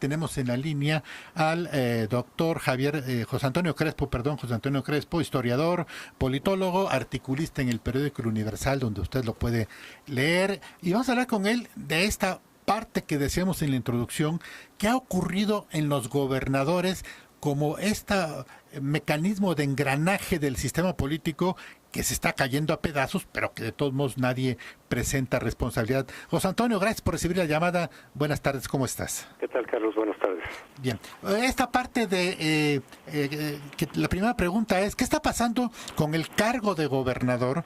tenemos en la línea al doctor José Antonio Crespo, historiador, politólogo, articulista en el periódico El Universal, donde usted lo puede leer. Y vamos a hablar con él de esta parte que decíamos en la introducción, que ha ocurrido en los gobernadores como este mecanismo de engranaje del sistema político que se está cayendo a pedazos, pero que de todos modos nadie presenta responsabilidad. José Antonio, gracias por recibir la llamada. Buenas tardes, ¿cómo estás? ¿Qué tal, Carlos? Buenas tardes. Bien. Esta parte de... que la primera pregunta es, ¿qué está pasando con el cargo de gobernador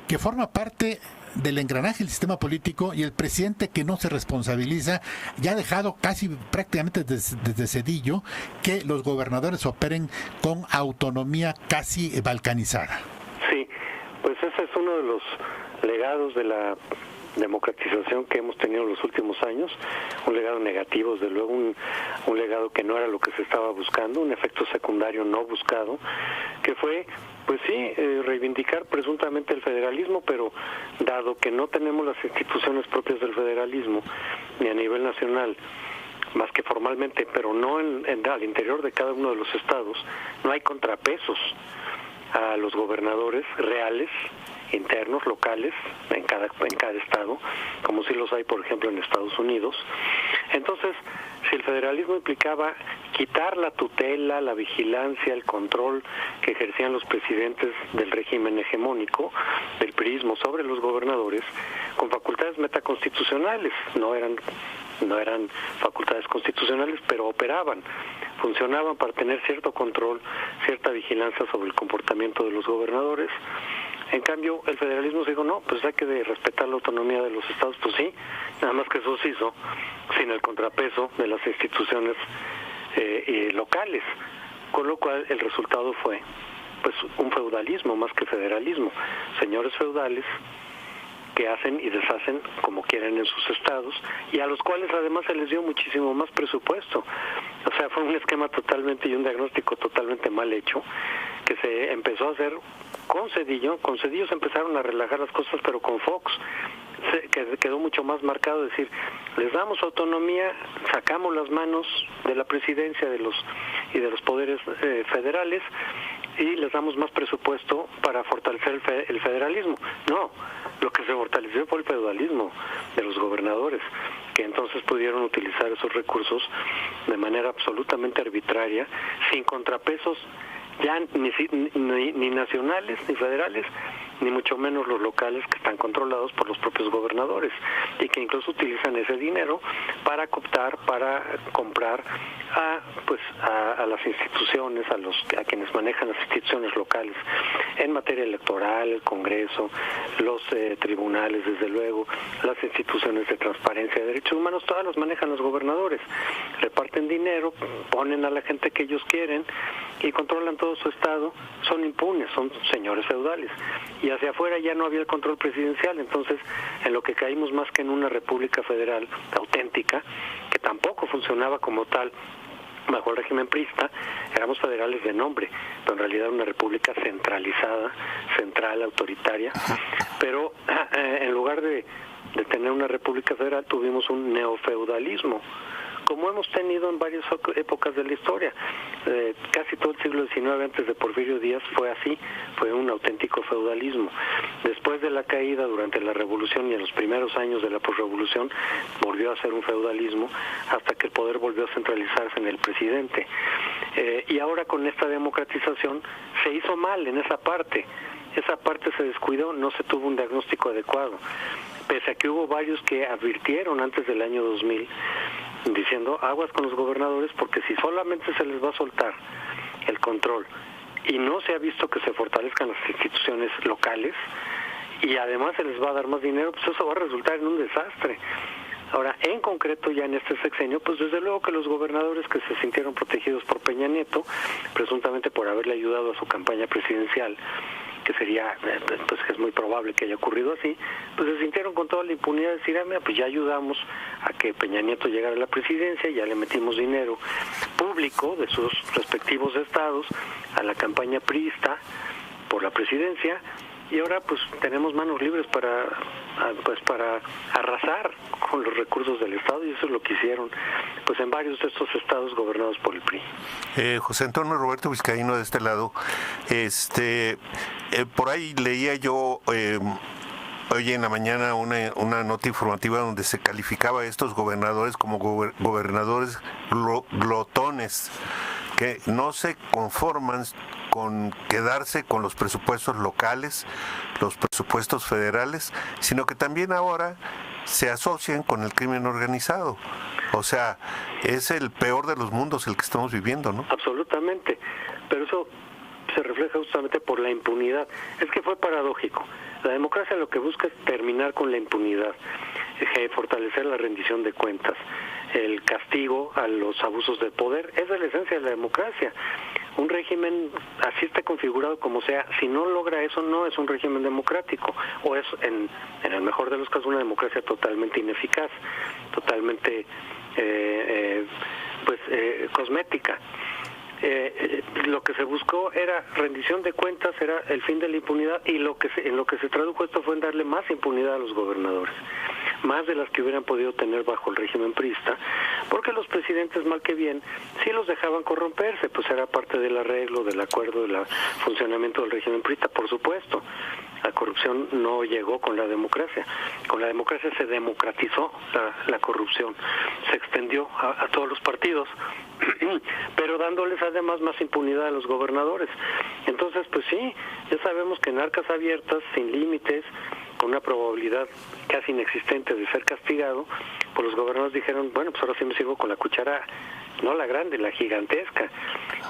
que forma parte del engranaje del sistema político y el presidente que no se responsabiliza ya ha dejado casi prácticamente desde Zedillo que los gobernadores operen con autonomía casi balcanizada? Sí, pues ese es uno de los legados de la democratización que hemos tenido en los últimos años, un legado negativo, desde luego un legado que no era lo que se estaba buscando, un efecto secundario no buscado, que fue, pues sí, reivindicar presuntamente el federalismo, pero dado que no tenemos las instituciones propias del federalismo, ni a nivel nacional, más que formalmente, pero no al interior de cada uno de los estados, no hay contrapesos a los gobernadores reales, internos, locales, en cada estado, como sí los hay, por ejemplo, en Estados Unidos. Entonces, si el federalismo implicaba quitar la tutela, la vigilancia, el control que ejercían los presidentes del régimen hegemónico, del priismo, sobre los gobernadores, con facultades metaconstitucionales, no eran facultades constitucionales, pero operaban, funcionaban para tener cierto control, cierta vigilancia sobre el comportamiento de los gobernadores. En cambio, el federalismo se dijo, no, pues hay que respetar la autonomía de los estados, pues sí, nada más que eso se hizo sin el contrapeso de las instituciones locales, con lo cual el resultado fue pues un feudalismo más que federalismo, señores feudales que hacen y deshacen como quieren en sus estados y a los cuales además se les dio muchísimo más presupuesto. O sea, fue un esquema totalmente y un diagnóstico totalmente mal hecho que se empezó a hacer con Zedillo. Con Zedillo se empezaron a relajar las cosas, pero con Fox quedó mucho más marcado, es decir, les damos autonomía, sacamos las manos de la presidencia de los poderes federales y les damos más presupuesto para fortalecer el federalismo. No, lo que se fortaleció fue el feudalismo de los gobernadores, que entonces pudieron utilizar esos recursos de manera absolutamente arbitraria, sin contrapesos ya ni nacionales, ni federales, ni mucho menos los locales, que están controlados por los propios gobernadores y que incluso utilizan ese dinero para cooptar, para comprar a las instituciones, a quienes manejan las instituciones locales en materia electoral, el Congreso, los tribunales, desde luego, las instituciones de transparencia de derechos humanos, todas las manejan los gobernadores, reparten dinero, ponen a la gente que ellos quieren y controlan todo su estado, son impunes, son señores feudales. Y hacia afuera ya no había el control presidencial, entonces en lo que caímos más que en una república federal auténtica, que tampoco funcionaba como tal bajo el régimen priista, éramos federales de nombre, pero en realidad una república centralizada, central, autoritaria, pero en lugar de tener una república federal tuvimos un neofeudalismo, como hemos tenido en varias épocas de la historia. Casi todo el siglo XIX antes de Porfirio Díaz fue así, fue un auténtico feudalismo. Después de la caída, durante la revolución y en los primeros años de la posrevolución, volvió a ser un feudalismo hasta que el poder volvió a centralizarse en el presidente. Y ahora con esta democratización se hizo mal en esa parte se descuidó, no se tuvo un diagnóstico adecuado, pese a que hubo varios que advirtieron antes del año 2000 diciendo aguas con los gobernadores, porque si solamente se les va a soltar el control y no se ha visto que se fortalezcan las instituciones locales y además se les va a dar más dinero, pues eso va a resultar en un desastre. Ahora, en concreto, ya en este sexenio, pues desde luego que los gobernadores que se sintieron protegidos por Peña Nieto, presuntamente por haberle ayudado a su campaña presidencial, que sería, pues que es muy probable que haya ocurrido así, pues se sintieron con toda la impunidad de decir, mira, pues ya ayudamos a que Peña Nieto llegara a la presidencia, ya le metimos dinero público de sus respectivos estados a la campaña priista por la presidencia, y ahora pues tenemos manos libres para arrasar con los recursos del Estado, y eso es lo que hicieron pues en varios de estos estados gobernados por el PRI. José Antonio Roberto Vizcaíno, de este lado, por ahí leía yo hoy en la mañana una nota informativa donde se calificaba a estos gobernadores como gobernadores glotones, que no se conforman con quedarse con los presupuestos locales, los presupuestos federales, sino que también ahora se asocian con el crimen organizado. O sea, es el peor de los mundos el que estamos viviendo, ¿no? Absolutamente, pero eso se refleja justamente por la impunidad. Es que fue paradójico. La democracia lo que busca es terminar con la impunidad, fortalecer la rendición de cuentas, el castigo a los abusos de poder. Esa es la esencia de la democracia. Un régimen, así está configurado como sea, si no logra eso, no es un régimen democrático, o es, en el mejor de los casos, una democracia totalmente ineficaz, totalmente cosmética. Lo que se buscó era rendición de cuentas, era el fin de la impunidad, y en lo que se tradujo esto fue en darle más impunidad a los gobernadores, más de las que hubieran podido tener bajo el régimen priista, porque los presidentes, mal que bien, sí los dejaban corromperse, pues era parte del arreglo, del acuerdo, del funcionamiento del régimen priista, por supuesto. La corrupción no llegó con la democracia. Con la democracia se democratizó la corrupción, se extendió a todos los partidos, pero dándoles además más impunidad a los gobernadores. Entonces, pues sí, ya sabemos que en arcas abiertas, sin límites, con una probabilidad casi inexistente de ser castigado, pues los gobernadores dijeron, bueno, pues ahora sí me sirvo con la cuchara, no la grande, la gigantesca.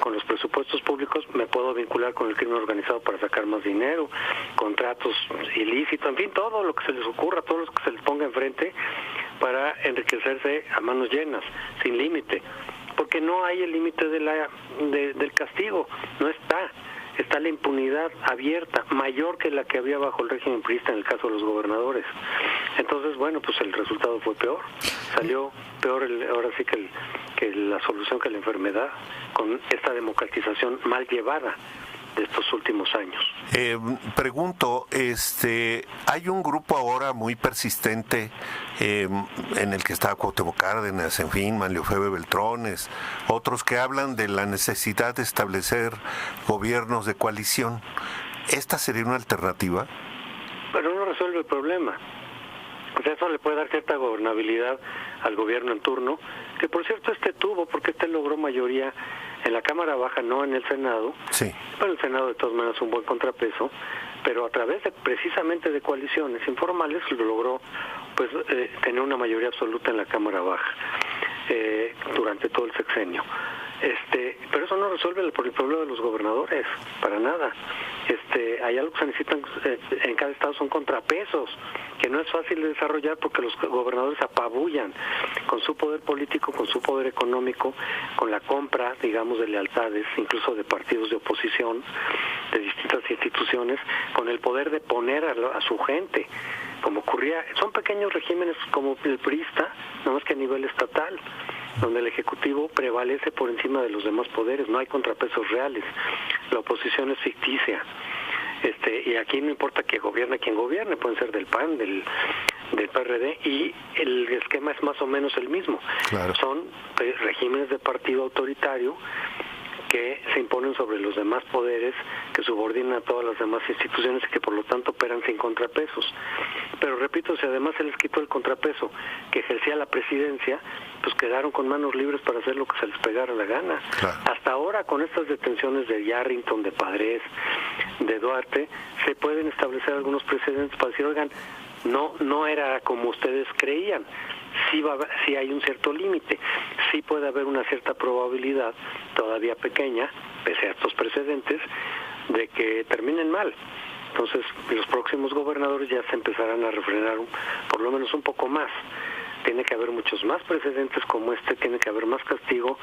Con los presupuestos públicos me puedo vincular con el crimen organizado para sacar más dinero, contratos ilícitos, en fin, todo lo que se les ocurra, todo lo que se les ponga enfrente para enriquecerse a manos llenas, sin límite, porque no hay el límite del castigo, no está. Está la impunidad abierta, mayor que la que había bajo el régimen priista en el caso de los gobernadores. Entonces, bueno, pues el resultado fue peor. Salió peor ahora sí que la solución que la enfermedad, con esta democratización mal llevada de estos últimos años. Pregunto, hay un grupo ahora muy persistente en el que está Cuauhtémoc Cárdenas, en fin, Manlio Febe Beltrones, otros que hablan de la necesidad de establecer gobiernos de coalición. ¿Esta sería una alternativa? Pero no resuelve el problema. O sea, eso le puede dar cierta gobernabilidad al gobierno en turno, que por cierto tuvo, porque logró mayoría en la Cámara Baja, no en el Senado. Sí. Bueno, el Senado de todas maneras un buen contrapeso, pero a través precisamente de coaliciones informales lo logró pues tener una mayoría absoluta en la Cámara Baja durante todo el sexenio. Pero eso no resuelve el problema de los gobernadores, para nada. Hay algo que se necesitan en cada estado, son contrapesos, que no es fácil de desarrollar porque los gobernadores apabullan con su poder político, con su poder económico, con la compra, digamos, de lealtades, incluso de partidos de oposición, de distintas instituciones, con el poder de poner a su gente, como ocurría. Son pequeños regímenes como el priista, nada más que a nivel estatal, donde el Ejecutivo prevalece por encima de los demás poderes, no hay contrapesos reales, la oposición es ficticia. Y aquí no importa que gobierne quien gobierne, pueden ser del PAN, del PRD, y el esquema es más o menos el mismo. Claro. Son regímenes de partido autoritario que se imponen sobre los demás poderes, que subordinan a todas las demás instituciones y que por lo tanto operan sin contrapesos. Pero repito, si además se les quitó el contrapeso que ejercía la presidencia, pues quedaron con manos libres para hacer lo que se les pegara la gana. Claro. Hasta ahora, con estas detenciones de Yarrington, de Padres, de Duarte, se pueden establecer algunos precedentes para decir, oigan, no era como ustedes creían. Sí hay un cierto límite, sí puede haber una cierta probabilidad, todavía pequeña, pese a estos precedentes, de que terminen mal. Entonces, los próximos gobernadores ya se empezarán a refrenar por lo menos un poco más tiene que haber muchos más precedentes como este, tiene que haber más castigo,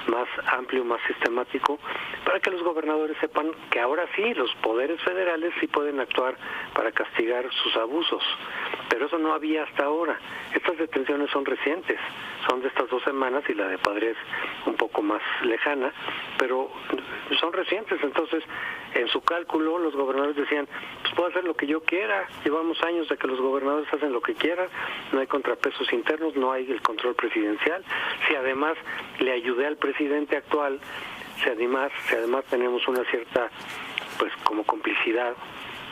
más amplio, más sistemático, para que los gobernadores sepan que ahora sí, los poderes federales sí pueden actuar para castigar sus abusos, pero eso no había hasta ahora. Estas detenciones son recientes, son de estas 2 semanas y la de Padre es un poco más lejana, pero son recientes. Entonces, en su cálculo, los gobernadores decían, pues puedo hacer lo que yo quiera, llevamos años de que los gobernadores hacen lo que quieran, no hay contrapesos internos, no hay el control presidencial. Si además le ayudé al presidente actual, si además tenemos una cierta, pues como complicidad,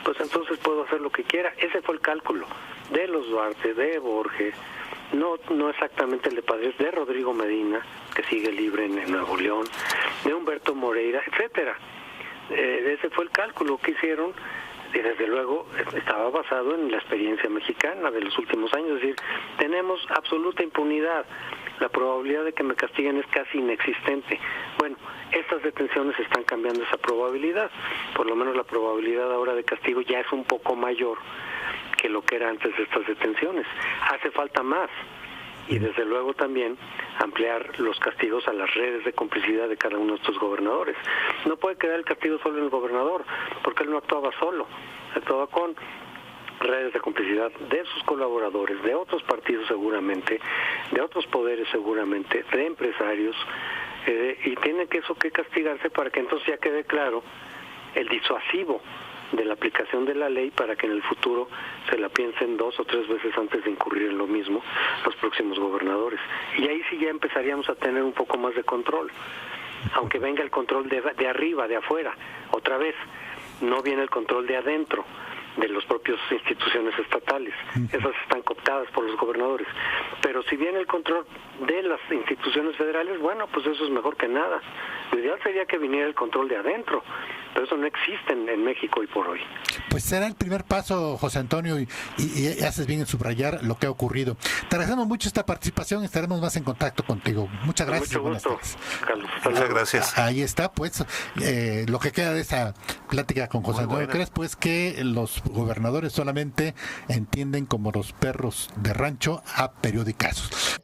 pues entonces puedo hacer lo que quiera. Ese fue el cálculo de los Duarte, de Borges, no exactamente el de Padres, de Rodrigo Medina, que sigue libre en Nuevo León, de Humberto Moreira, etcétera. Ese fue el cálculo que hicieron, y desde luego estaba basado en la experiencia mexicana de los últimos años, es decir, tenemos absoluta impunidad, la probabilidad de que me castiguen es casi inexistente. Bueno, estas detenciones están cambiando esa probabilidad, por lo menos la probabilidad ahora de castigo ya es un poco mayor que lo que era antes de estas detenciones. Hace falta más, y desde luego también ampliar los castigos a las redes de complicidad de cada uno de estos gobernadores. No puede quedar el castigo solo en el gobernador, porque él no actuaba solo, actuaba con redes de complicidad de sus colaboradores, de otros partidos seguramente, de otros poderes seguramente, de empresarios, y tiene que eso que castigarse para que entonces ya quede claro el disuasivo de la aplicación de la ley, para que en el futuro se la piensen 2 o 3 veces antes de incurrir en lo mismo los próximos gobernadores. Y ahí sí ya empezaríamos a tener un poco más de control, aunque venga el control de arriba, de afuera. Otra vez, no viene el control de adentro, de las propias instituciones estatales. Esas están cooptadas por los gobernadores. Pero si viene el control de las instituciones federales, bueno, pues eso es mejor que nada. Lo ideal sería que viniera el control de adentro, pero eso no existe en México hoy por hoy. Pues será el primer paso, José Antonio, y haces bien en subrayar lo que ha ocurrido. Te agradecemos mucho esta participación, estaremos más en contacto contigo. Muchas gracias. Con mucho gusto, Carlos. Muchas gracias. Ahí está, pues, lo que queda de esa plática con José Antonio Crespo es que los gobernadores solamente entienden como los perros de rancho a periodicazos.